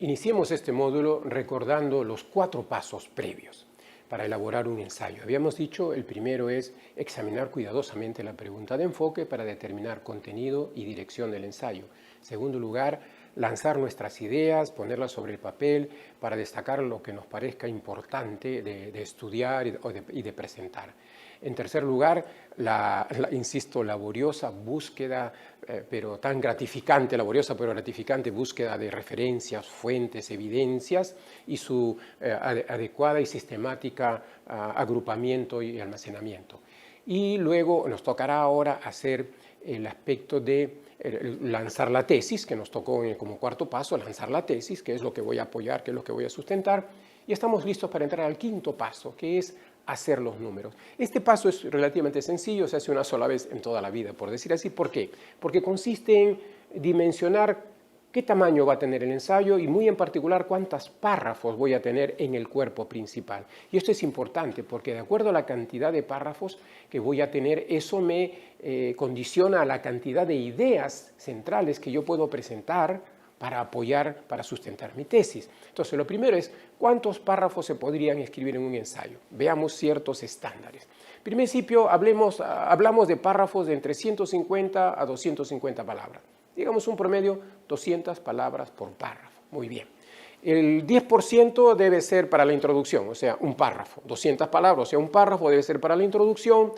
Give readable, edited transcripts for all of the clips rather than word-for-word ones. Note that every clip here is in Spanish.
Iniciemos este módulo recordando los 4 pasos previos para elaborar un ensayo. Habíamos dicho, el primero es examinar cuidadosamente la pregunta de enfoque para determinar contenido y dirección del ensayo. En segundo lugar, lanzar nuestras ideas, ponerlas sobre el papel para destacar lo que nos parezca importante de estudiar y de presentar. En tercer lugar, insisto, laboriosa búsqueda, pero tan gratificante, laboriosa pero gratificante búsqueda de referencias, fuentes, evidencias y su adecuada y sistemática agrupamiento y almacenamiento. Y luego nos tocará ahora hacer el aspecto de lanzar la tesis, que nos tocó como cuarto paso, lanzar la tesis, que es lo que voy a apoyar, que es lo que voy a sustentar. Y estamos listos para entrar al quinto paso, que es hacer los números. Este paso es relativamente sencillo, se hace una sola vez en toda la vida, por decir así. ¿Por qué? Porque consiste en dimensionar qué tamaño va a tener el ensayo y muy en particular cuántos párrafos voy a tener en el cuerpo principal. Y esto es importante porque de acuerdo a la cantidad de párrafos que voy a tener, eso me condiciona a la cantidad de ideas centrales que yo puedo presentar para apoyar, para sustentar mi tesis. Entonces, lo primero es, ¿cuántos párrafos se podrían escribir en un ensayo? Veamos ciertos estándares. En principio, hablamos de párrafos de entre 150 a 250 palabras. Digamos un promedio, 200 palabras por párrafo. Muy bien. El 10% debe ser para la introducción, o sea, un párrafo. 200 palabras, o sea, un párrafo debe ser para la introducción,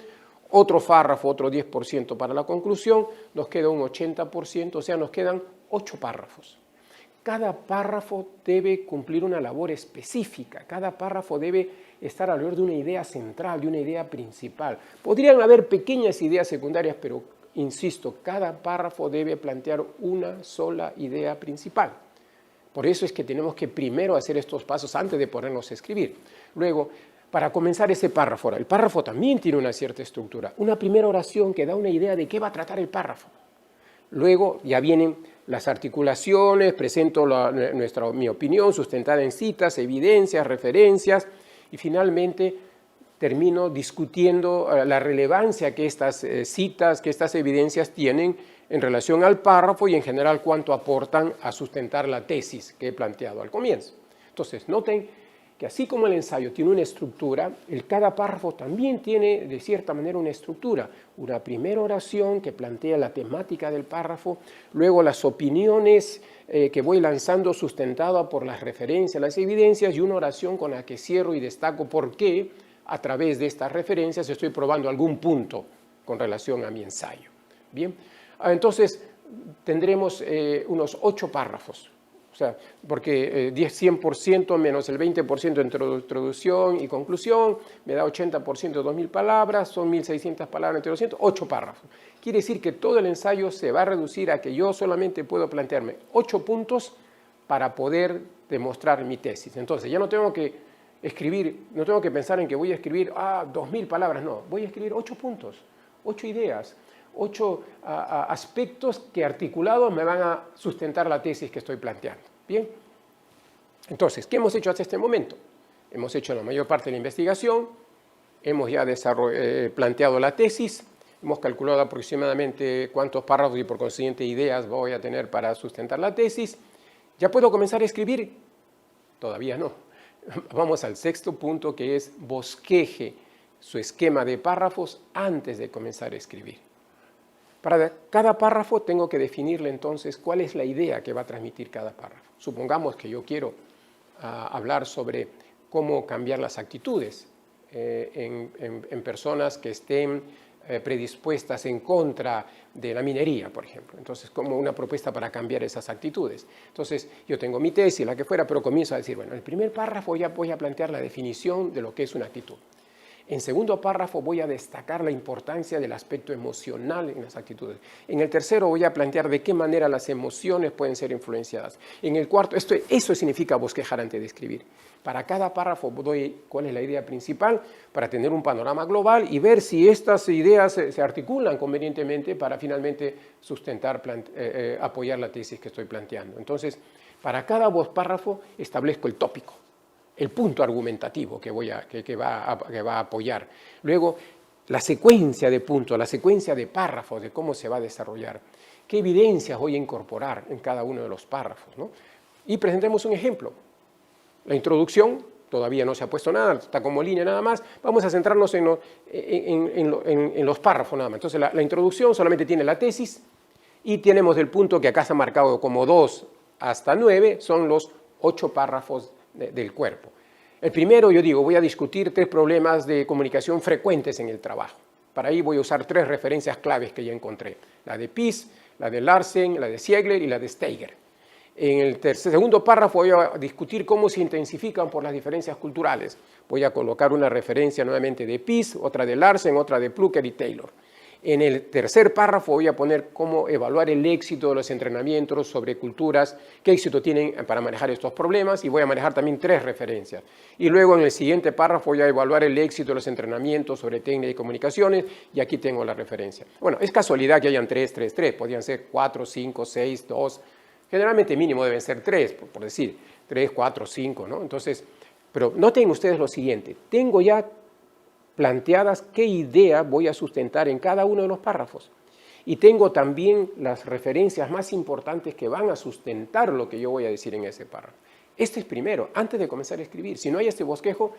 otro párrafo, otro 10% para la conclusión, nos queda un 80%, o sea, nos quedan 8 párrafos. Cada párrafo debe cumplir una labor específica, cada párrafo debe estar alrededor de una idea central, de una idea principal. Podrían haber pequeñas ideas secundarias, pero insisto, cada párrafo debe plantear una sola idea principal. Por eso es que tenemos que primero hacer estos pasos antes de ponernos a escribir. Luego, para comenzar ese párrafo, el párrafo también tiene una cierta estructura. Una primera oración que da una idea de qué va a tratar el párrafo. Luego ya vienen las articulaciones, presento mi opinión sustentada en citas, evidencias, referencias y finalmente termino discutiendo la relevancia que estas citas, que estas evidencias tienen en relación al párrafo y en general cuánto aportan a sustentar la tesis que he planteado al comienzo. Entonces, noten que así como el ensayo tiene una estructura, cada párrafo también tiene de cierta manera una estructura. Una primera oración que plantea la temática del párrafo, luego las opiniones que voy lanzando sustentada por las referencias, las evidencias y una oración con la que cierro y destaco por qué a través de estas referencias estoy probando algún punto con relación a mi ensayo. Bien, entonces tendremos unos 8 párrafos. O sea, porque 100% menos el 20% entre introducción y conclusión me da 80% de 2.000 palabras, son 1.600 palabras entre 200, 8 párrafos. Quiere decir que todo el ensayo se va a reducir a que yo solamente puedo plantearme 8 puntos para poder demostrar mi tesis. Entonces, ya no tengo que escribir, no tengo que pensar en que voy a escribir 2.000 palabras, no, voy a escribir 8 puntos, 8 ideas. 8 aspectos que articulados me van a sustentar la tesis que estoy planteando. Bien, entonces, ¿qué hemos hecho hasta este momento? Hemos hecho la mayor parte de la investigación, hemos ya planteado la tesis, hemos calculado aproximadamente cuántos párrafos y por consiguiente ideas voy a tener para sustentar la tesis. ¿Ya puedo comenzar a escribir? Todavía no. Vamos al sexto punto, que es bosqueje su esquema de párrafos antes de comenzar a escribir. Para cada párrafo tengo que definirle entonces cuál es la idea que va a transmitir cada párrafo. Supongamos que yo quiero hablar sobre cómo cambiar las actitudes en personas que estén predispuestas en contra de la minería, por ejemplo. Entonces, como una propuesta para cambiar esas actitudes. Entonces, yo tengo mi tesis, la que fuera, pero comienzo a decir, bueno, en el primer párrafo ya voy a plantear la definición de lo que es una actitud. En segundo párrafo voy a destacar la importancia del aspecto emocional en las actitudes. En el tercero voy a plantear de qué manera las emociones pueden ser influenciadas. En el cuarto, eso significa bosquejar antes de escribir. Para cada párrafo doy cuál es la idea principal para tener un panorama global y ver si estas ideas se articulan convenientemente para finalmente sustentar, apoyar la tesis que estoy planteando. Entonces, para cada párrafo establezco el tópico, el punto argumentativo que va a apoyar. Luego, la secuencia de puntos, la secuencia de párrafos, de cómo se va a desarrollar. ¿Qué evidencias voy a incorporar en cada uno de los párrafos, ¿no? y presentemos un ejemplo. La introducción, todavía no se ha puesto nada, está como línea nada más. Vamos a centrarnos en los párrafos nada más. Entonces, la introducción solamente tiene la tesis y tenemos el punto que acá se ha marcado como 2 hasta 9, son los 8 párrafos del cuerpo. El primero, yo digo, voy a discutir 3 problemas de comunicación frecuentes en el trabajo. Para ahí voy a usar 3 referencias claves que ya encontré. La de Pease, la de Larsen, la de Ziegler y la de Steiger. En el segundo párrafo voy a discutir cómo se intensifican por las diferencias culturales. Voy a colocar una referencia nuevamente de Pease, otra de Larsen, otra de Plucker y Taylor. En el tercer párrafo voy a poner cómo evaluar el éxito de los entrenamientos sobre culturas, qué éxito tienen para manejar estos problemas, y voy a manejar también 3 referencias. Y luego en el siguiente párrafo voy a evaluar el éxito de los entrenamientos sobre técnica y comunicaciones, y aquí tengo la referencia. Bueno, es casualidad que hayan 3, 3, 3, podrían ser 4, 5, 6, 2, generalmente mínimo deben ser 3, por decir, 3, 4, 5, ¿no? Entonces, pero noten ustedes lo siguiente, tengo ya planteadas qué idea voy a sustentar en cada uno de los párrafos. Y tengo también las referencias más importantes que van a sustentar lo que yo voy a decir en ese párrafo. Este es primero, antes de comenzar a escribir. Si no hay este bosquejo,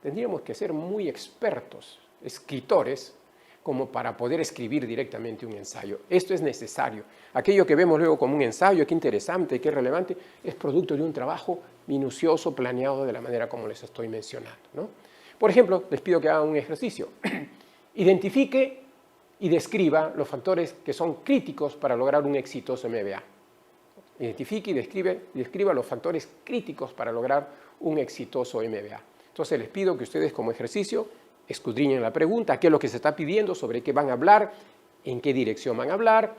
tendríamos que ser muy expertos, escritores, como para poder escribir directamente un ensayo. Esto es necesario. Aquello que vemos luego como un ensayo, qué interesante, qué relevante, es producto de un trabajo minucioso, planeado de la manera como les estoy mencionando, ¿no? Por ejemplo, les pido que hagan un ejercicio. Identifique y describa los factores que son críticos para lograr un exitoso MBA. Identifique y describa los factores críticos para lograr un exitoso MBA. Entonces les pido que ustedes como ejercicio escudriñen la pregunta, qué es lo que se está pidiendo, sobre qué van a hablar, en qué dirección van a hablar,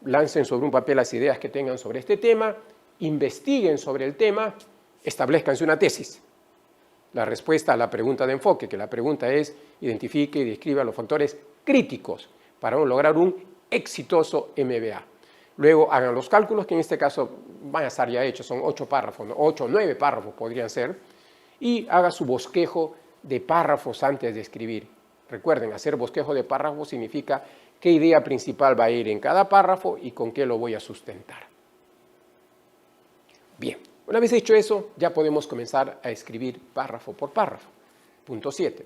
lancen sobre un papel las ideas que tengan sobre este tema, investiguen sobre el tema, establezcanse una tesis. La respuesta a la pregunta de enfoque, que la pregunta es, identifique y describa los factores críticos para lograr un exitoso MBA. Luego hagan los cálculos, que en este caso van a estar ya hechos, son 8 párrafos, 8 o 9 párrafos podrían ser, y haga su bosquejo de párrafos antes de escribir. Recuerden, hacer bosquejo de párrafos significa qué idea principal va a ir en cada párrafo y con qué lo voy a sustentar. Bien. Una vez hecho eso, ya podemos comenzar a escribir párrafo por párrafo. Punto 7.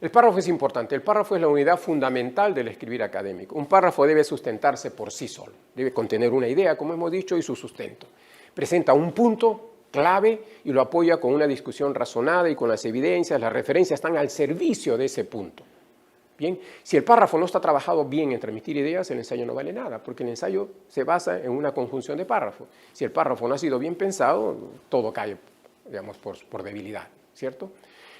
El párrafo es importante. El párrafo es la unidad fundamental del escribir académico. Un párrafo debe sustentarse por sí solo. Debe contener una idea, como hemos dicho, y su sustento. Presenta un punto clave y lo apoya con una discusión razonada y con las evidencias. Las referencias están al servicio de ese punto. Bien, si el párrafo no está trabajado bien en transmitir ideas, el ensayo no vale nada, porque el ensayo se basa en una conjunción de párrafos. Si el párrafo no ha sido bien pensado, todo cae, digamos, por debilidad, ¿cierto?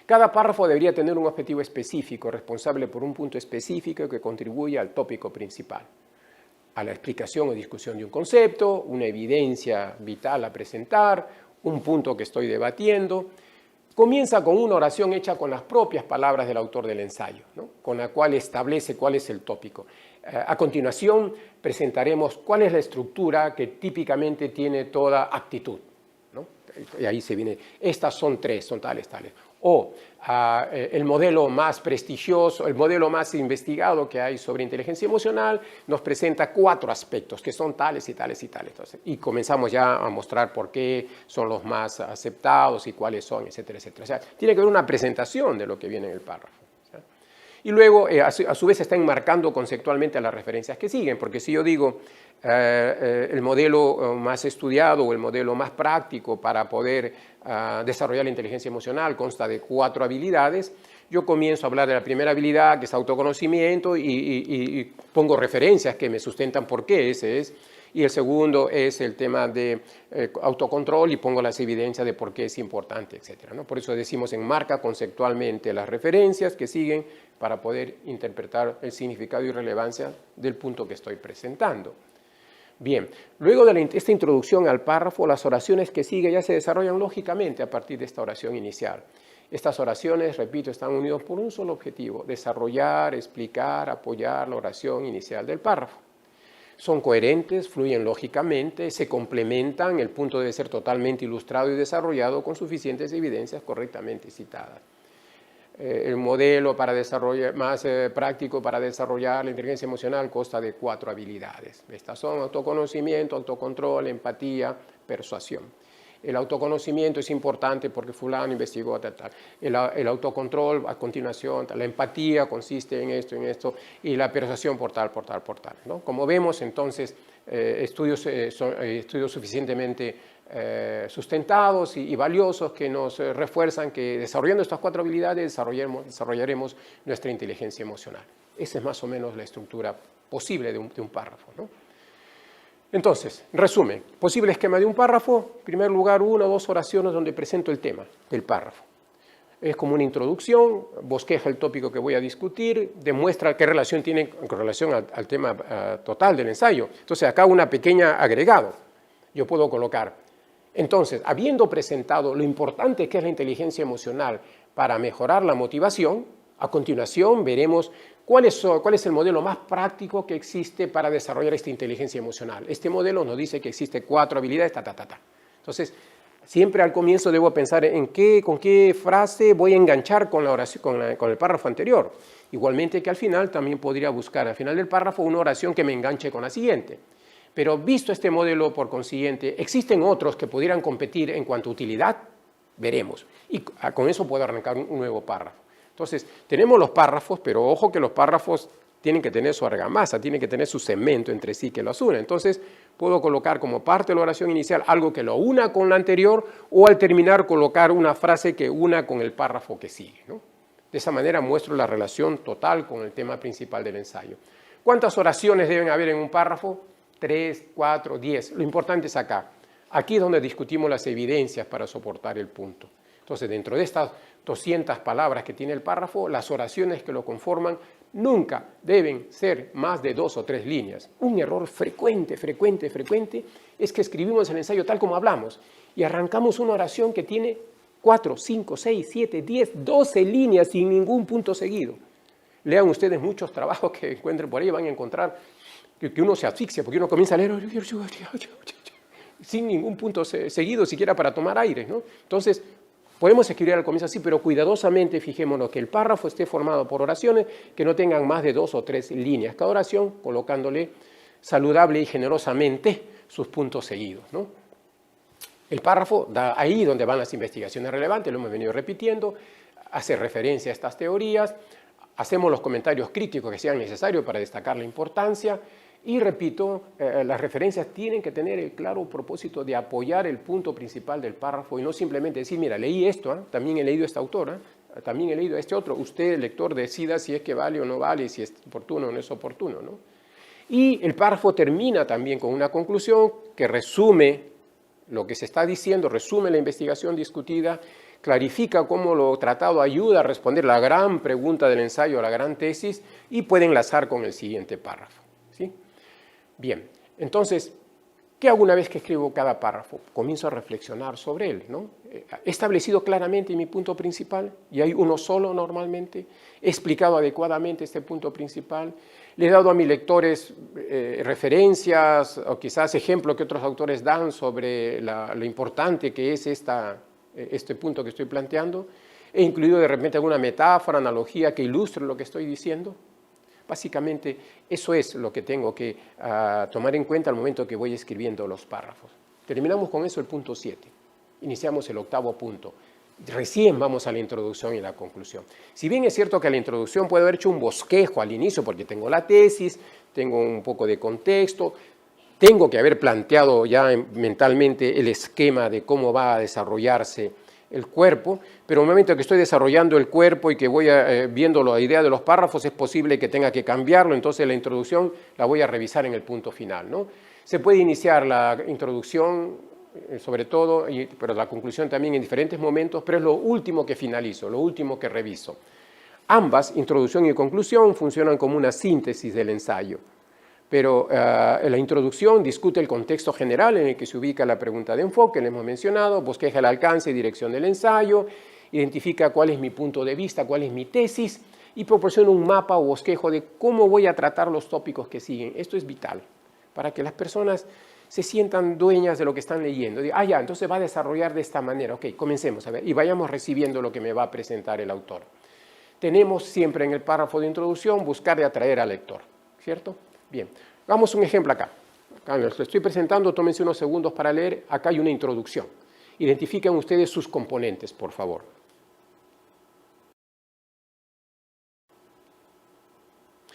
Cada párrafo debería tener un objetivo específico, responsable por un punto específico que contribuya al tópico principal, a la explicación o discusión de un concepto, una evidencia vital a presentar, un punto que estoy debatiendo. Comienza con una oración hecha con las propias palabras del autor del ensayo, ¿no? Con la cual establece cuál es el tópico. A continuación presentaremos cuál es la estructura que típicamente tiene toda actitud, ¿no? Y ahí se viene, estas son 3, son tales, tales. O el modelo más prestigioso, el modelo más investigado que hay sobre inteligencia emocional nos presenta 4 aspectos que son tales y tales y tales. Entonces, y comenzamos ya a mostrar por qué son los más aceptados y cuáles son, etcétera, etcétera. O sea, tiene que haber una presentación de lo que viene en el párrafo. ¿Sí? Y luego, a su vez, se están enmarcando conceptualmente las referencias que siguen, porque si yo digo el modelo más estudiado o el modelo más práctico para poder desarrollar la inteligencia emocional consta de 4 habilidades, yo comienzo a hablar de la primera habilidad, que es autoconocimiento, y pongo referencias que me sustentan por qué ese es, y el segundo es el tema de autocontrol y pongo las evidencias de por qué es importante, etc., ¿no? Por eso decimos enmarca conceptualmente las referencias que siguen para poder interpretar el significado y relevancia del punto que estoy presentando. Bien, luego de esta introducción al párrafo, las oraciones que siguen ya se desarrollan lógicamente a partir de esta oración inicial. Estas oraciones, repito, están unidas por un solo objetivo: desarrollar, explicar, apoyar la oración inicial del párrafo. Son coherentes, fluyen lógicamente, se complementan, el punto debe ser totalmente ilustrado y desarrollado con suficientes evidencias correctamente citadas. El modelo para desarrollar, más práctico para desarrollar la inteligencia emocional consta de 4 habilidades. Estas son autoconocimiento, autocontrol, empatía, persuasión. El autoconocimiento es importante porque fulano investigó, tal, tal. El autocontrol a continuación, tal. La empatía consiste en esto, y la persuasión por tal, ¿no? Como vemos, entonces, estudios suficientemente sustentados y valiosos que nos refuerzan que desarrollando estas 4 habilidades desarrollaremos nuestra inteligencia emocional. Esa es más o menos la estructura posible de un párrafo, ¿no? Entonces, resumen, posible esquema de un párrafo, en primer lugar 1 o 2 oraciones donde presento el tema del párrafo. Es como una introducción, bosqueja el tópico que voy a discutir, demuestra qué relación tiene con relación al tema total del ensayo. Entonces, acá una pequeña agregado. Yo puedo colocar, entonces, habiendo presentado lo importante que es la inteligencia emocional para mejorar la motivación, a continuación veremos cuál es el modelo más práctico que existe para desarrollar esta inteligencia emocional. Este modelo nos dice que existe 4 habilidades, Entonces, siempre al comienzo debo pensar con qué frase voy a enganchar con la oración, con el párrafo anterior. Igualmente que al final también podría buscar al final del párrafo una oración que me enganche con la siguiente. Pero visto este modelo, por consiguiente, ¿existen otros que pudieran competir en cuanto a utilidad? Veremos. Y con eso puedo arrancar un nuevo párrafo. Entonces, tenemos los párrafos, pero ojo que los párrafos tienen que tener su argamasa, tienen que tener su cemento entre sí que los une. Entonces, puedo colocar como parte de la oración inicial algo que lo una con la anterior o al terminar colocar una frase que una con el párrafo que sigue, ¿no? De esa manera muestro la relación total con el tema principal del ensayo. ¿Cuántas oraciones deben haber en un párrafo? 3, 4, 10. Lo importante es acá. Aquí es donde discutimos las evidencias para soportar el punto. Entonces, dentro de estas 200 palabras que tiene el párrafo, las oraciones que lo conforman nunca deben ser más de 2 o 3 líneas. Un error frecuente es que escribimos el ensayo tal como hablamos y arrancamos una oración que tiene 4, 5, 6, 7, 10, 12 líneas sin ningún punto seguido. Lean ustedes muchos trabajos que encuentren por ahí, van a encontrar que uno se asfixia porque uno comienza a leer sin ningún punto seguido, siquiera para tomar aire, ¿no? Entonces, podemos escribir al comienzo así, pero cuidadosamente fijémonos que el párrafo esté formado por oraciones que no tengan más de 2 o 3 líneas. Cada oración colocándole saludable y generosamente sus puntos seguidos, ¿no? El párrafo da ahí donde van las investigaciones relevantes, lo hemos venido repitiendo, hace referencia a estas teorías, hacemos los comentarios críticos que sean necesarios para destacar la importancia. Y repito, las referencias tienen que tener el claro propósito de apoyar el punto principal del párrafo y no simplemente decir, mira, leí esto, también he leído esta autora, también he leído a este otro. Usted, el lector, decida si es que vale o no vale, si es oportuno o no es oportuno, ¿no? Y el párrafo termina también con una conclusión que resume lo que se está diciendo, resume la investigación discutida, clarifica cómo lo tratado ayuda a responder la gran pregunta del ensayo, la gran tesis, y puede enlazar con el siguiente párrafo, ¿sí? Bien, entonces, ¿qué hago una vez que escribo cada párrafo? Comienzo a reflexionar sobre él, ¿no? He establecido claramente mi punto principal, y hay uno solo normalmente, he explicado adecuadamente este punto principal, le he dado a mis lectores referencias o quizás ejemplos que otros autores dan sobre lo importante que es este punto que estoy planteando, he incluido de repente alguna metáfora, analogía que ilustre lo que estoy diciendo. Básicamente, eso es lo que tengo que tomar en cuenta al momento que voy escribiendo los párrafos. Terminamos con eso el punto 7. Iniciamos el 8º punto. Recién vamos a la introducción y la conclusión. Si bien es cierto que a la introducción puedo haber hecho un bosquejo al inicio porque tengo la tesis, tengo un poco de contexto, tengo que haber planteado ya mentalmente el esquema de cómo va a desarrollarse el cuerpo, pero en el momento que estoy desarrollando el cuerpo y que voy viendo la idea de los párrafos, es posible que tenga que cambiarlo, entonces la introducción la voy a revisar en el punto final, ¿no? Se puede iniciar la introducción, sobre todo, pero la conclusión también en diferentes momentos, pero es lo último que finalizo, lo último que reviso. Ambas, introducción y conclusión, funcionan como una síntesis del ensayo. Pero la introducción discute el contexto general en el que se ubica la pregunta de enfoque, lo hemos mencionado, bosqueja el alcance y dirección del ensayo, identifica cuál es mi punto de vista, cuál es mi tesis y proporciona un mapa o bosquejo de cómo voy a tratar los tópicos que siguen. Esto es vital para que las personas se sientan dueñas de lo que están leyendo. Ya, entonces va a desarrollar de esta manera. Ok, comencemos a ver y vayamos recibiendo lo que me va a presentar el autor. Tenemos siempre en el párrafo de introducción buscar de atraer al lector, ¿cierto? Bien, hagamos un ejemplo acá. Acá lo estoy presentando, tómense unos segundos para leer. Acá hay una introducción. Identifiquen ustedes sus componentes, por favor.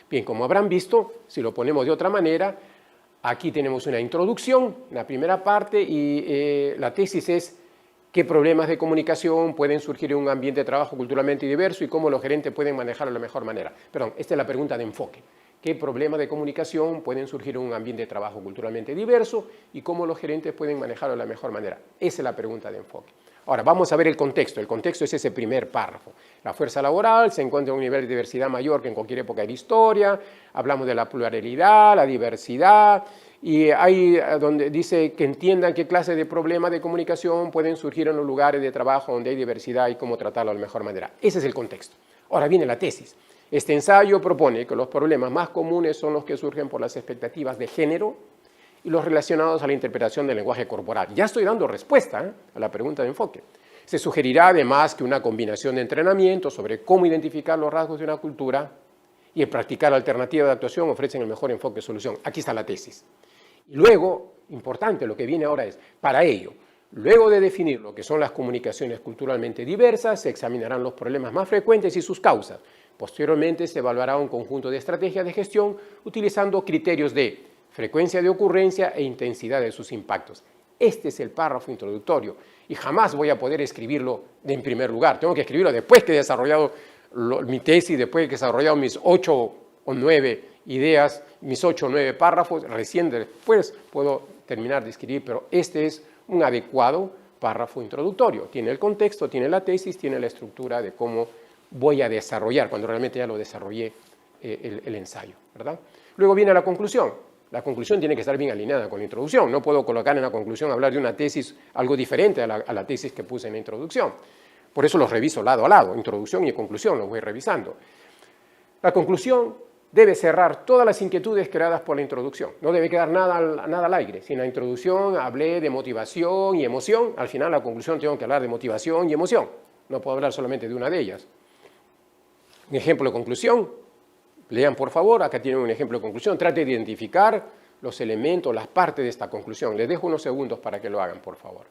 Bien, como habrán visto, si lo ponemos de otra manera, aquí tenemos una introducción, la primera parte, y la tesis es qué problemas de comunicación pueden surgir en un ambiente de trabajo culturalmente diverso y cómo los gerentes pueden manejarlo de la mejor manera. Perdón, esta es la pregunta de enfoque. ¿Qué problemas de comunicación pueden surgir en un ambiente de trabajo culturalmente diverso y cómo los gerentes pueden manejarlo de la mejor manera? Esa es la pregunta de enfoque. Ahora, vamos a ver el contexto. El contexto es ese primer párrafo. La fuerza laboral se encuentra en un nivel de diversidad mayor que en cualquier época de la historia. Hablamos de la pluralidad, la diversidad, y ahí donde dice que entiendan qué clase de problemas de comunicación pueden surgir en los lugares de trabajo donde hay diversidad y cómo tratarlo de la mejor manera. Ese es el contexto. Ahora viene la tesis. Este ensayo propone que los problemas más comunes son los que surgen por las expectativas de género y los relacionados a la interpretación del lenguaje corporal. Ya estoy dando respuesta a la pregunta de enfoque. Se sugerirá además que una combinación de entrenamiento sobre cómo identificar los rasgos de una cultura y el practicar alternativas de actuación ofrecen el mejor enfoque de solución. Aquí está la tesis. Y luego, importante, lo que viene ahora es, para ello, luego de definir lo que son las comunicaciones culturalmente diversas, se examinarán los problemas más frecuentes y sus causas. Posteriormente se evaluará un conjunto de estrategias de gestión utilizando criterios de frecuencia de ocurrencia e intensidad de sus impactos. Este es el párrafo introductorio y jamás voy a poder escribirlo en primer lugar. Tengo que escribirlo después que he desarrollado mi tesis, después que he desarrollado mis 8 o 9 ideas, mis 8 o 9 párrafos, recién después puedo terminar de escribir, pero este es un adecuado párrafo introductorio. Tiene el contexto, tiene la tesis, tiene la estructura de cómo voy a desarrollar, cuando realmente ya lo desarrollé el ensayo, ¿verdad? Luego viene la conclusión. La conclusión tiene que estar bien alineada con la introducción. No puedo colocar en la conclusión, hablar de una tesis algo diferente a la tesis que puse en la introducción. Por eso los reviso lado a lado, introducción y conclusión, los voy revisando. La conclusión debe cerrar todas las inquietudes creadas por la introducción. No debe quedar nada al aire. Si en la introducción hablé de motivación y emoción, al final la conclusión tengo que hablar de motivación y emoción. No puedo hablar solamente de una de ellas. Un ejemplo de conclusión, lean por favor, acá tienen un ejemplo de conclusión, trate de identificar los elementos, las partes de esta conclusión. Les dejo unos segundos para que lo hagan, por favor.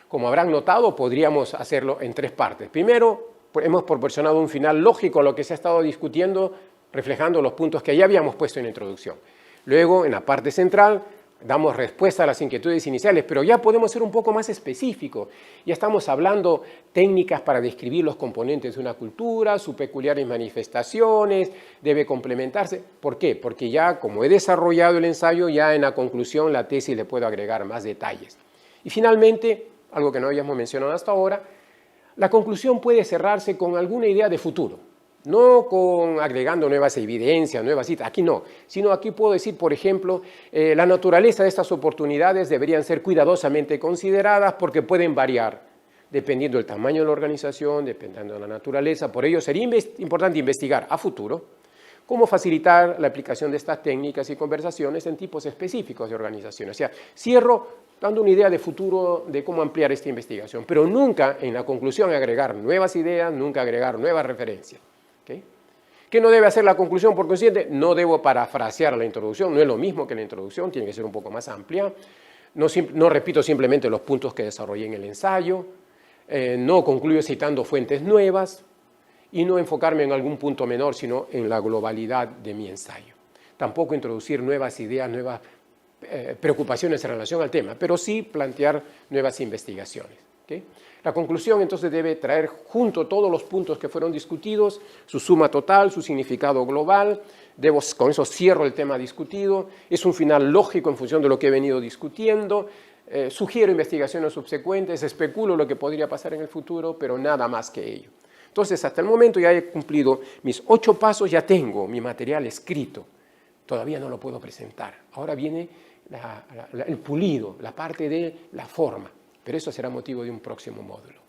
Como habrán notado, podríamos hacerlo en 3 partes. Primero, hemos proporcionado un final lógico a lo que se ha estado discutiendo, reflejando los puntos que ya habíamos puesto en la introducción. Luego, en la parte central, damos respuesta a las inquietudes iniciales, pero ya podemos ser un poco más específicos. Ya estamos hablando técnicas para describir los componentes de una cultura, sus peculiares manifestaciones, debe complementarse. ¿Por qué? Porque ya, como he desarrollado el ensayo, ya en la conclusión, la tesis le puedo agregar más detalles. Y finalmente, algo que no habíamos mencionado hasta ahora, la conclusión puede cerrarse con alguna idea de futuro. No con agregando nuevas evidencias, nuevas citas, aquí no, sino aquí puedo decir, por ejemplo, la naturaleza de estas oportunidades deberían ser cuidadosamente consideradas porque pueden variar dependiendo del tamaño de la organización, dependiendo de la naturaleza. Por ello sería importante investigar a futuro cómo facilitar la aplicación de estas técnicas y conversaciones en tipos específicos de organizaciones. O sea, cierro dando una idea de futuro de cómo ampliar esta investigación, pero nunca en la conclusión agregar nuevas ideas, nunca agregar nuevas referencias. ¿Okay? ¿Qué no debe hacer la conclusión por consiguiente? No debo parafrasear la introducción, no es lo mismo que la introducción, tiene que ser un poco más amplia. No repito simplemente los puntos que desarrollé en el ensayo, no concluyo citando fuentes nuevas y no enfocarme en algún punto menor, sino en la globalidad de mi ensayo. Tampoco introducir nuevas ideas, nuevas preocupaciones en relación al tema, pero sí plantear nuevas investigaciones. ¿Okay? La conclusión entonces debe traer junto todos los puntos que fueron discutidos, su suma total, su significado global. Con eso cierro el tema discutido. Es un final lógico en función de lo que he venido discutiendo. Sugiero investigaciones subsecuentes, especulo lo que podría pasar en el futuro, pero nada más que ello. Entonces, hasta el momento ya he cumplido mis 8 pasos, ya tengo mi material escrito. Todavía no lo puedo presentar. Ahora viene el pulido, la parte de la forma. Pero eso será motivo de un próximo módulo.